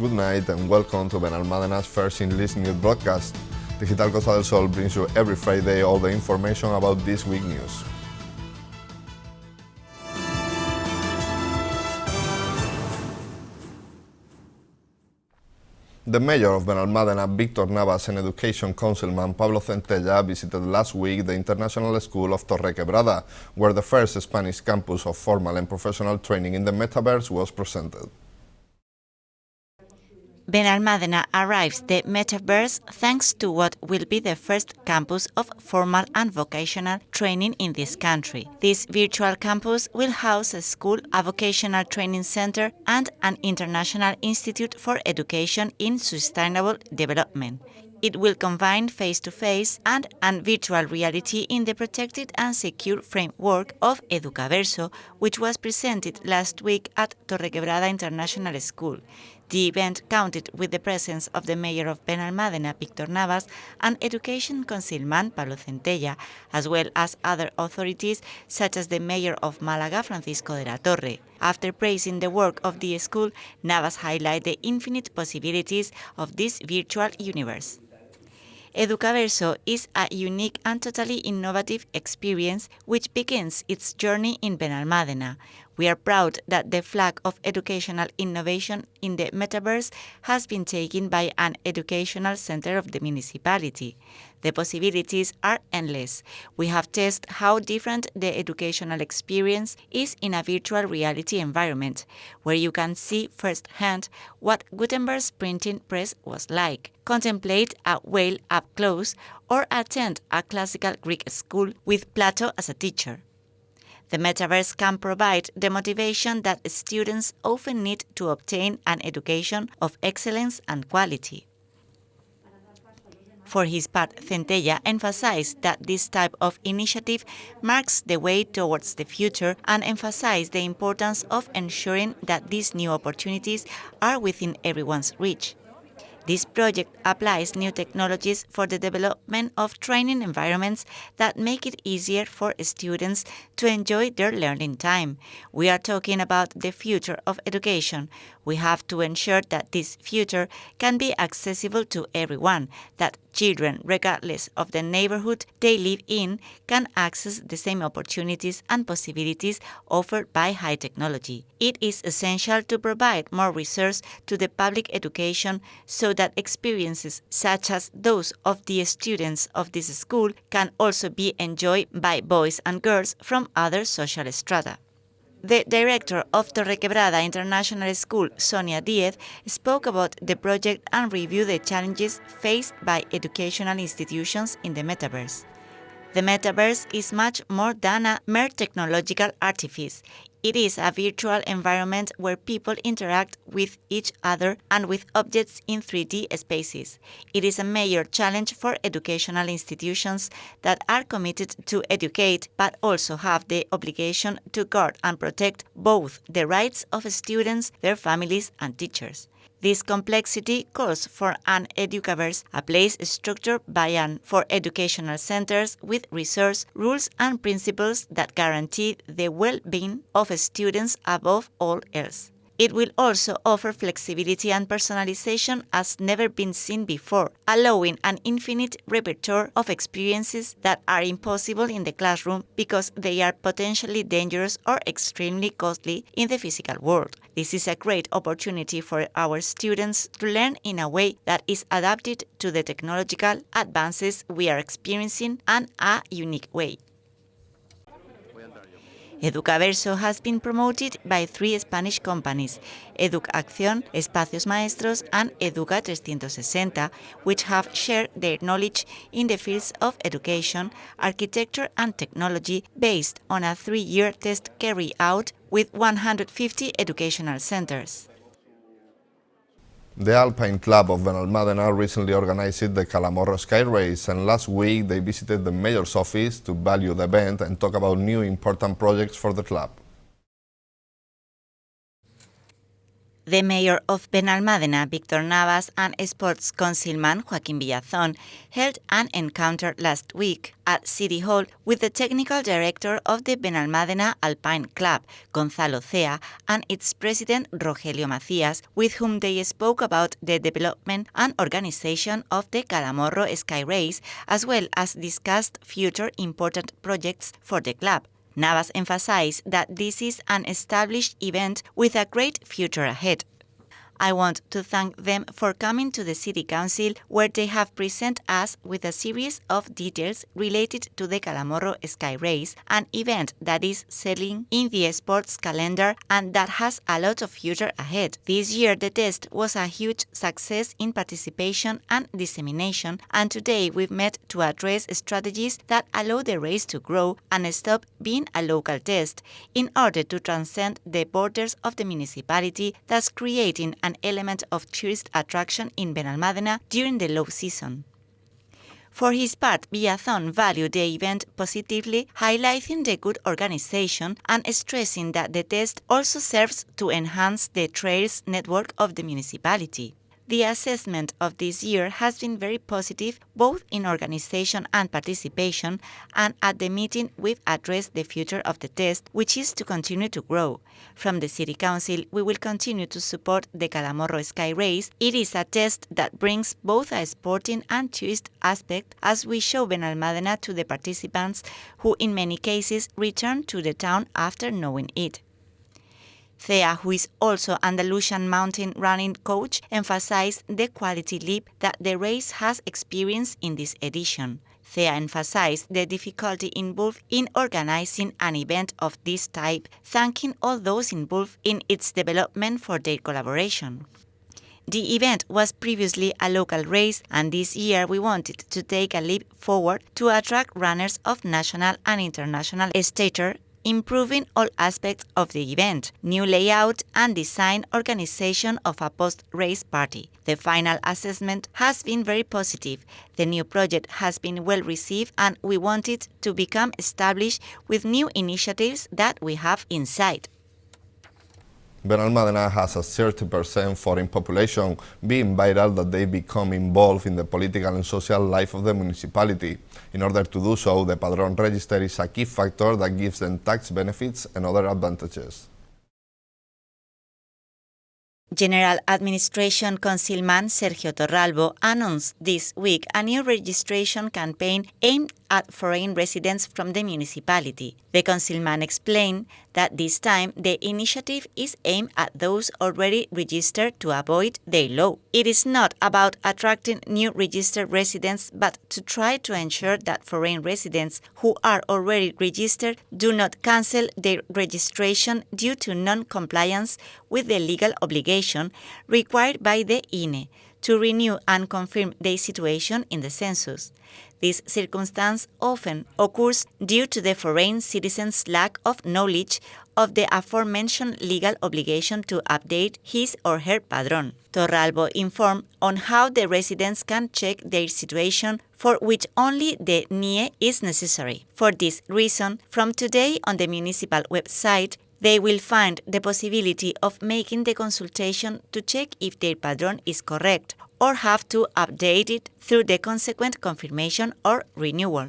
Good night and welcome to Benalmádena's first English news broadcast. Digital Costa del Sol brings you every Friday all the information about this week's news. The mayor of Benalmádena, Víctor Navas, and Education Councilman Pablo Centella visited last week the International School of Torrequebrada, where the first Spanish campus of formal and professional training in the metaverse was presented. Benalmádena arrives the metaverse thanks to what will be the first campus of formal and vocational training in this country. This virtual campus will house a school, a vocational training center, and an international institute for education in sustainable development. It will combine face-to-face and virtual reality in the protected and secure framework of Educaverso, which was presented last week at Torrequebrada International School. The event counted with the presence of the mayor of Benalmádena, Víctor Navas, and Education Councilman Pablo Centella, as well as other authorities such as the mayor of Málaga, Francisco de la Torre. After praising the work of the school, Navas highlighted the infinite possibilities of this virtual universe. Educaverso is a unique and totally innovative experience which begins its journey in Benalmádena. We are proud that the flag of educational innovation in the metaverse has been taken by an educational center of the municipality. The possibilities are endless. We have tested how different the educational experience is in a virtual reality environment, where you can see firsthand what Gutenberg's printing press was like, contemplate a whale up close, or attend a classical Greek school with Plato as a teacher. The metaverse can provide the motivation that students often need to obtain an education of excellence and quality. For his part, Centella emphasized that this type of initiative marks the way towards the future and emphasized the importance of ensuring that these new opportunities are within everyone's reach. This project applies new technologies for the development of training environments that make it easier for students to enjoy their learning time. We are talking about the future of education. We have to ensure that this future can be accessible to everyone, that children, regardless of the neighborhood they live in, can access the same opportunities and possibilities offered by high technology. It is essential to provide more resources to the public education so that experiences such as those of the students of this school can also be enjoyed by boys and girls from other social strata. The director of Torrequebrada International School, Sonia Díez, spoke about the project and reviewed the challenges faced by educational institutions in the metaverse. The metaverse is much more than a mere technological artifice. It is a virtual environment where people interact with each other and with objects in 3D spaces. It is a major challenge for educational institutions that are committed to educate but also have the obligation to guard and protect both the rights of students, their families, and teachers. This complexity calls for an Educaverse, a place structured by and for educational centers with resource, rules and principles that guarantee the well-being of students above all else. It will also offer flexibility and personalization as never been seen before, allowing an infinite repertoire of experiences that are impossible in the classroom because they are potentially dangerous or extremely costly in the physical world. This is a great opportunity for our students to learn in a way that is adapted to the technological advances we are experiencing in a unique way. Educaverso has been promoted by 3 Spanish companies, Educacción, Espacios Maestros, and Educa 360, which have shared their knowledge in the fields of education, architecture, and technology based on a 3-year test carried out with 150 educational centers. The Alpine Club of Benalmádena recently organized the Calamorro Sky Race, and last week they visited the mayor's office to value the event and talk about new important projects for the club. The mayor of Benalmádena, Víctor Navas, and sports councilman Joaquín Villazón held an encounter last week at City Hall with the technical director of the Benalmádena Alpine Club, Gonzalo Cea, and its president, Rogelio Macías, with whom they spoke about the development and organization of the Calamorro Sky Race, as well as discussed future important projects for the club. Navas emphasized that this is an established event with a great future ahead. I want to thank them for coming to the City Council, where they have presented us with a series of details related to the Calamorro Sky Race, an event that is selling in the sports calendar and that has a lot of future ahead. This year the test was a huge success in participation and dissemination, and today we've met to address strategies that allow the race to grow and stop being a local test in order to transcend the borders of the municipality, thus creating an element of tourist attraction in Benalmádena during the low season. For his part, Villazón valued the event positively, highlighting the good organization and stressing that the test also serves to enhance the trails network of the municipality. The assessment of this year has been very positive, both in organization and participation, and at the meeting we've addressed the future of the test, which is to continue to grow. From the City Council, we will continue to support the Calamorro Sky Race. It is a test that brings both a sporting and tourist aspect, as we show Benalmádena to the participants, who in many cases return to the town after knowing it. Cea, who is also Andalusian mountain running coach, emphasized the quality leap that the race has experienced in this edition. Cea emphasized the difficulty involved in organizing an event of this type, thanking all those involved in its development for their collaboration. The event was previously a local race, and this year we wanted to take a leap forward to attract runners of national and international stature, improving all aspects of the event, new layout and design, organization of a post-race party. The final assessment has been very positive. The new project has been well received, and we want it to become established with new initiatives that we have in sight. Benalmádena has a 30% foreign population, being vital that they become involved in the political and social life of the municipality. In order to do so, the Padrón register is a key factor that gives them tax benefits and other advantages. General Administration Councilman Sergio Torralbo announced this week a new registration campaign aimed at foreign residents from the municipality. The councilman explained that this time the initiative is aimed at those already registered to avoid their law. It is not about attracting new registered residents, but to try to ensure that foreign residents who are already registered do not cancel their registration due to non-compliance with the legal obligation required by the INE to renew and confirm their situation in the census. This circumstance often occurs due to the foreign citizen's lack of knowledge of the aforementioned legal obligation to update his or her padrón. Torralbo informed on how the residents can check their situation, for which only the NIE is necessary. For this reason, from today on the municipal website, they will find the possibility of making the consultation to check if their padrón is correct, or have to update it through the consequent confirmation or renewal.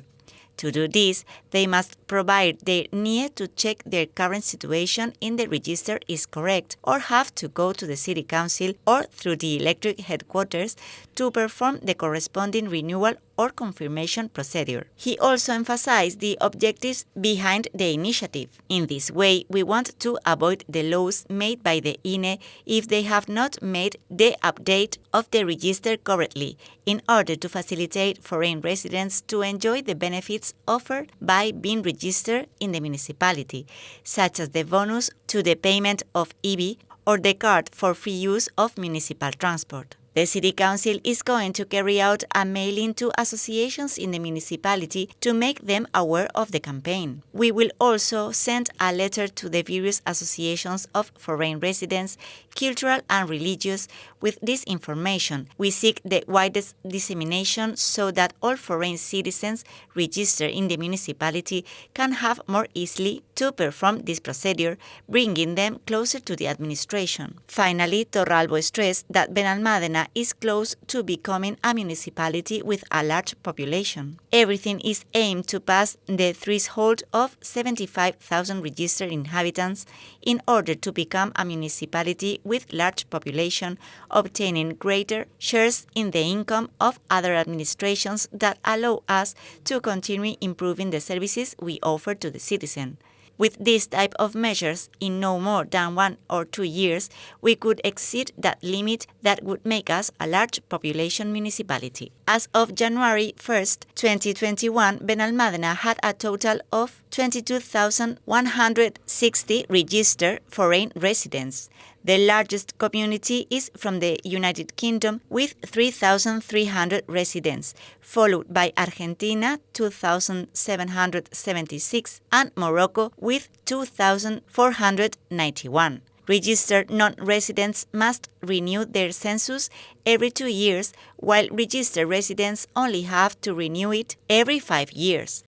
To do this, they must provide their NIE to check their current situation in the register is correct, or have to go to the City Council or through the electric headquarters to perform the corresponding renewal or confirmation procedure. He also emphasized the objectives behind the initiative. In this way, we want to avoid the laws made by the INE if they have not made the update of the register correctly, in order to facilitate foreign residents to enjoy the benefits offered by being registered in the municipality, such as the bonus to the payment of IBI or the card for free use of municipal transport. The City Council is going to carry out a mailing to associations in the municipality to make them aware of the campaign. We will also send a letter to the various associations of foreign residents, cultural and religious, with this information. We seek the widest dissemination so that all foreign citizens registered in the municipality can have more easily to perform this procedure, bringing them closer to the administration. Finally, Torralbo stressed that Benalmádena is close to becoming a municipality with a large population. Everything is aimed to pass the threshold of 75,000 registered inhabitants in order to become a municipality with large population, obtaining greater shares in the income of other administrations that allow us to continue improving the services we offer to the citizen. With this type of measures, in no more than 1 or 2 years, we could exceed that limit that would make us a large population municipality. As of January 1st, 2021, Benalmádena had a total of 22,160 registered foreign residents. The largest community is from the United Kingdom with 3,300 residents, followed by Argentina 2,776 and Morocco with 2,491. Registered non-residents must renew their census every 2 years, while registered residents only have to renew it every 5 years.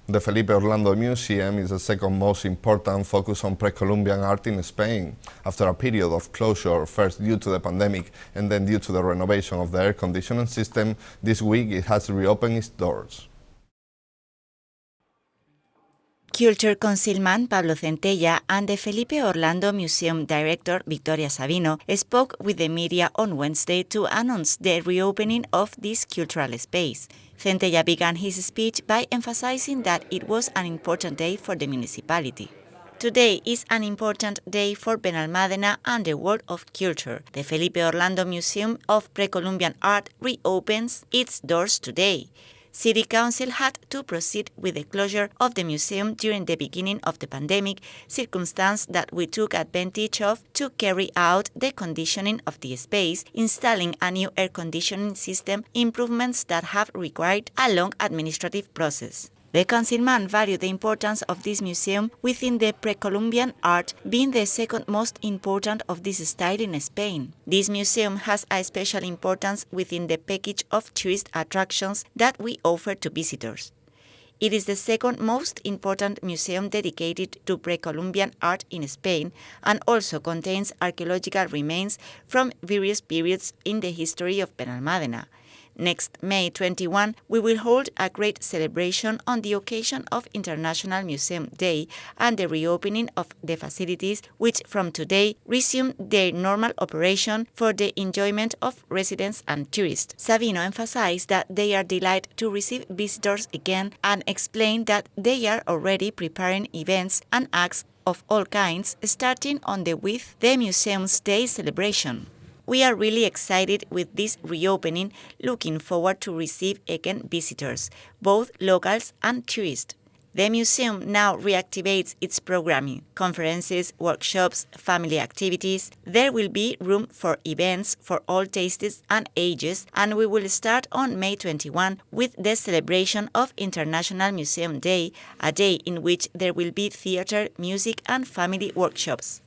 The Felipe Orlando Museum is the second most important focus on pre-Columbian art in Spain. After a period of closure, first due to the pandemic and then due to the renovation of the air conditioning system, this week it has reopened its doors. Culture Councilman Pablo Centella and the Felipe Orlando Museum Director Victoria Sabino spoke with the media on Wednesday to announce the reopening of this cultural space. Centella began his speech by emphasizing that it was an important day for the municipality. Today is an important day for Benalmádena and the world of culture. The Felipe Orlando Museum of Pre-Columbian Art reopens its doors today. City Council had to proceed with the closure of the museum during the beginning of the pandemic, circumstance that we took advantage of to carry out the conditioning of the space, installing a new air conditioning system, improvements that have required a long administrative process. The councilman valued the importance of this museum within the pre-Columbian art, being the second most important of this style in Spain. This museum has a special importance within the package of tourist attractions that we offer to visitors. It is the second most important museum dedicated to pre-Columbian art in Spain and also contains archaeological remains from various periods in the history of Benalmádena. Next May 21, we will hold a great celebration on the occasion of International Museum Day and the reopening of the facilities, which from today resume their normal operation for the enjoyment of residents and tourists. Sabino emphasized that they are delighted to receive visitors again and explained that they are already preparing events and acts of all kinds, starting on with the museum's day celebration. We are really excited with this reopening, looking forward to receive again visitors, both locals and tourists. The museum now reactivates its programming, conferences, workshops, family activities. There will be room for events for all tastes and ages, and we will start on May 21 with the celebration of International Museum Day, a day in which there will be theater, music, and family workshops.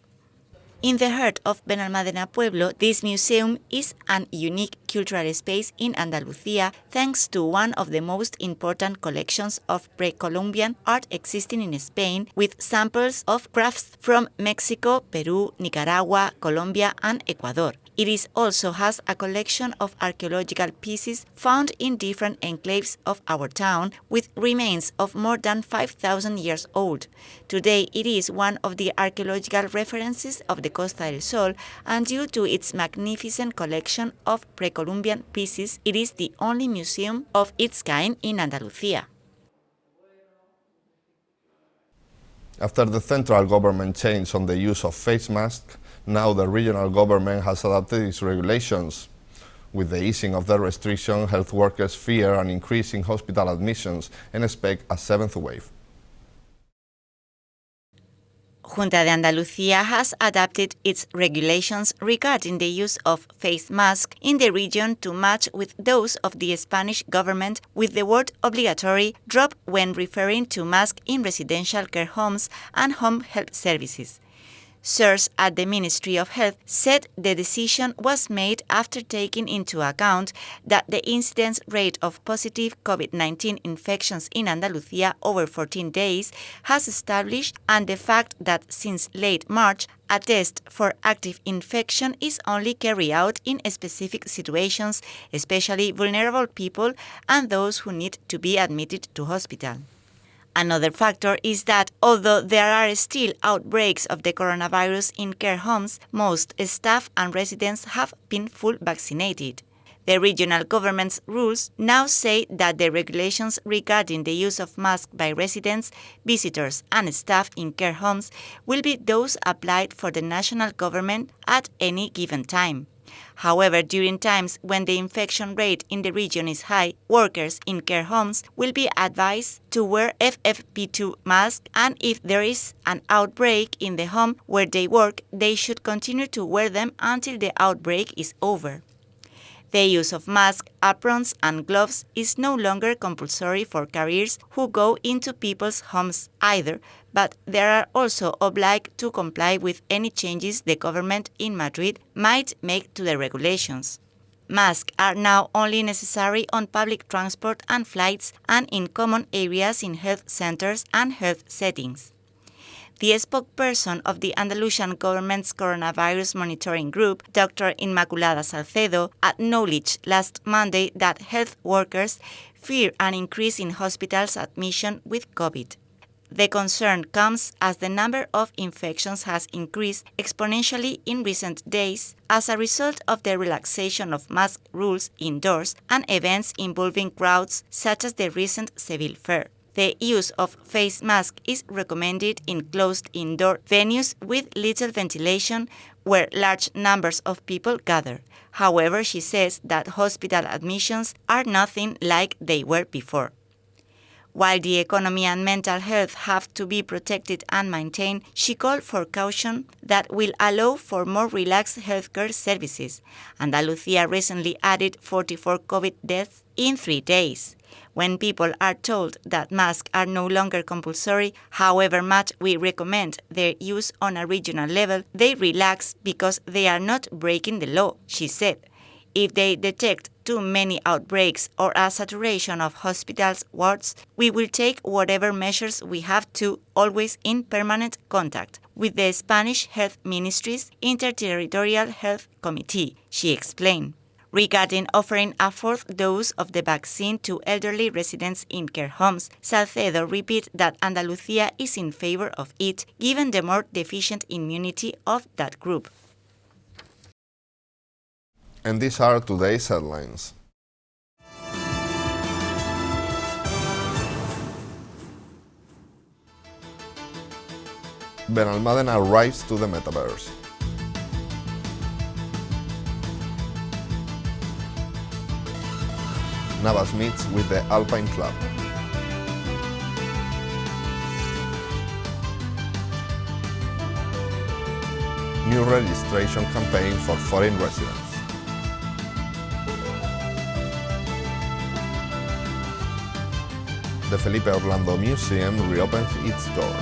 In the heart of Benalmádena Pueblo, this museum is an unique cultural space in Andalucía thanks to one of the most important collections of pre-Columbian art existing in Spain, with samples of crafts from Mexico, Peru, Nicaragua, Colombia, and Ecuador. It also has a collection of archaeological pieces found in different enclaves of our town, with remains of more than 5,000 years old. Today, it is one of the archaeological references of the Costa del Sol, and due to its magnificent collection of pre-Columbian pieces, it is the only museum of its kind in Andalucía. After the central government change on the use of face masks, now the regional government has adapted its regulations. With the easing of the restriction, health workers fear an increase in hospital admissions and expect a seventh wave. Junta de Andalucía has adapted its regulations regarding the use of face masks in the region to match with those of the Spanish government, with the word obligatory dropped when referring to masks in residential care homes and home health services. Sources at the Ministry of Health said the decision was made after taking into account that the incidence rate of positive COVID-19 infections in Andalucía over 14 days has established, and the fact that since late March a test for active infection is only carried out in specific situations, especially vulnerable people and those who need to be admitted to hospital. Another factor is that although there are still outbreaks of the coronavirus in care homes, most staff and residents have been full vaccinated. The regional government's rules now say that the regulations regarding the use of masks by residents, visitors, and staff in care homes will be those applied for the national government at any given time. However, during times when the infection rate in the region is high, workers in care homes will be advised to wear FFP2 masks, and if there is an outbreak in the home where they work, they should continue to wear them until the outbreak is over. The use of masks, aprons, and gloves is no longer compulsory for carriers who go into people's homes either, but they are also obliged to comply with any changes the government in Madrid might make to the regulations. Masks are now only necessary on public transport and flights and in common areas in health centers and health settings. The spokesperson of the Andalusian government's coronavirus monitoring group, Dr. Inmaculada Salcedo, acknowledged last Monday that health workers fear an increase in hospitals admission with COVID. The concern comes as the number of infections has increased exponentially in recent days as a result of the relaxation of mask rules indoors and events involving crowds such as the recent Seville Fair. The use of face masks is recommended in closed indoor venues with little ventilation where large numbers of people gather. However, she says that hospital admissions are nothing like they were before. While the economy and mental health have to be protected and maintained, she called for caution that will allow for more relaxed healthcare services. Andalucía recently added 44 COVID deaths in 3 days. When people are told that masks are no longer compulsory, however much we recommend their use on a regional level, they relax because they are not breaking the law, she said. If they detect too many outbreaks or a saturation of hospitals' wards, we will take whatever measures we have to, always in permanent contact with the Spanish Health Ministry's Interterritorial Health Committee, she explained. Regarding offering a fourth dose of the vaccine to elderly residents in care homes, Salcedo repeated that Andalucía is in favor of it, given the more deficient immunity of that group. And these are today's headlines. Benalmádena arrives to the metaverse. Navas meets with the Alpine Club. New registration campaign for foreign residents. The Felipe Orlando Museum reopens its doors.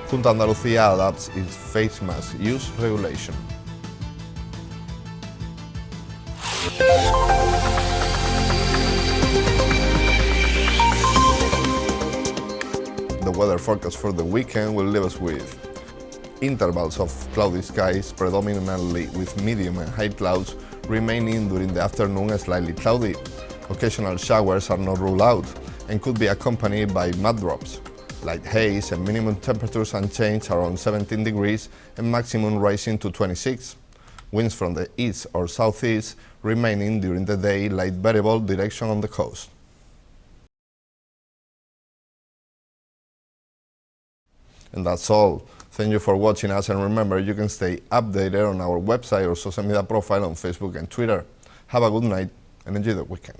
Junta Andalucía adapts its face mask use regulation. The weather forecast for the weekend will leave us with intervals of cloudy skies, predominantly with medium and high clouds, remaining during the afternoon slightly cloudy. Occasional showers are not ruled out and could be accompanied by mud drops. Light haze and minimum temperatures unchanged around 17 degrees and maximum rising to 26. Winds from the east or southeast remaining during the day, light variable direction on the coast. And that's all. Thank you for watching us, and remember, you can stay updated on our website or social media profile on Facebook and Twitter. Have a good night and enjoy the weekend.